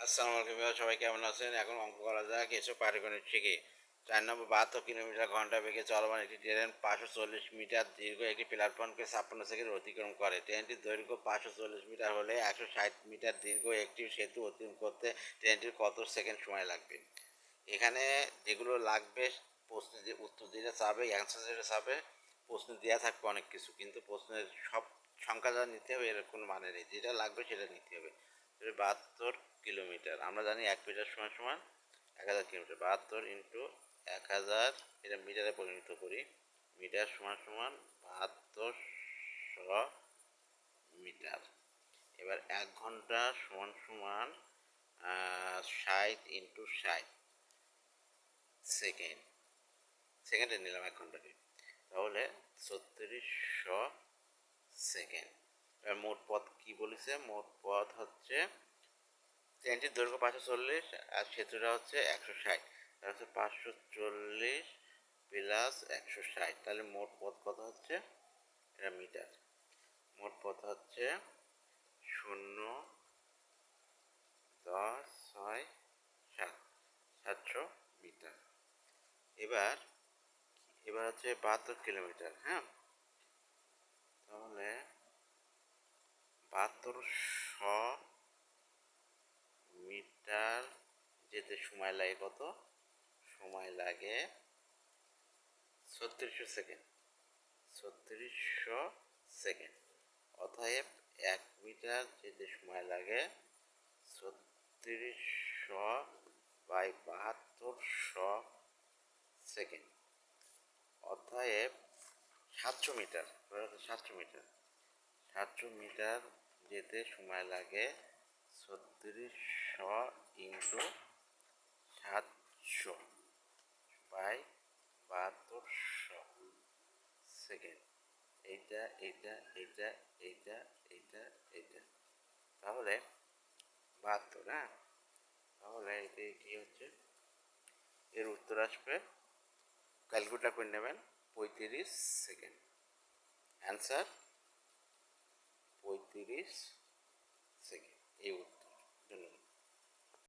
আসসালামু আলাইকুম ভাইয়া, সবাই কেমন আছেন? এখন অঙ্ক করা যাক এসব পাটিগণিত শিখে। ৪ নম্বর ৭২ কিলোমিটার ঘন্টা বেগে চলমান একটি ট্রেন ৫৪০ মিটার দীর্ঘ একটি প্ল্যাটফর্মকে ৫৬ সেকেন্ড অতিক্রম করে। ট্রেনটির দৈর্ঘ্য ৫৪০ মিটার হলে ১৬০ মিটার দীর্ঘ একটি সেতু অতিক্রম করতে ট্রেনটির কত সেকেন্ড সময় লাগবে? এখানে যেগুলো লাগবে প্রশ্নে যে উত্তর যেটা চাবে, অ্যান্সার যেটা চাবে, প্রশ্নে দেওয়া থাকবে অনেক কিছু, কিন্তু প্রশ্নের সব সংখ্যা যা নিতে হবে এর কোনো মানে নেই। যেটা লাগবে সেটা নিতে হবে। ৭২ কিলোমিটার, আমরা জানি ১ মিটার সমান সমান ১০০০ কিলোমিটার। ৭২ ইন্টু ১০০০, এটা মিটারে পরিণত করি। মিটার সমান সমান ৭২০০ মিটার। এবার ১ ঘন্টা সমান সমান ৬০ ইন্টু ৬০ সেকেন্ড। সেকেন্ডে নিলাম ১ ঘন্টাকে, তাহলে ৩৬০০ সেকেন্ড। এবার মোট পথ কী বলেছে? মোট পথ হচ্ছে ট্রেনটির দৈর্ঘ্য ৫৪০ আর সেতুটা হচ্ছে ১৬০, তাহলে হচ্ছে ৫৪০ প্লাস ১৬০, তাহলে মোট পথ কত হচ্ছে? এটা মিটার। মোট পথ হচ্ছে ০.১০৬৭ মিটার। এবার হচ্ছে ৭২ কিলোমিটার। হ্যাঁ, তাহলে ৭২০০ মিটার যেতে সময় লাগে কত? সময় লাগে ৩৬০০ সেকেন্ড। ৩৬০০ সেকেন্ড। অতএব ১ মিটার যেতে সময় লাগে ৩৬০০ বাই ৭২০০ সেকেন্ড। অতএব ৭০০ মিটার, ৭০০ মিটার ৭০০ মিটার যেতে সময় লাগে ৩৬০০ ইন্টু ৭০০ বাই ৭২০০ সেকেন্ড। এইটা এইটা এইটা এইটা এইটা এইটা, তাহলে ৭২। হ্যাঁ, তাহলে এতে কী হচ্ছে? এর উত্তর আসবে, ক্যালকুলেটর করে নেবেন, ৩৫ সেকেন্ড। অ্যান্সার ৩৫ সেকেন্ড, এই উত্তর।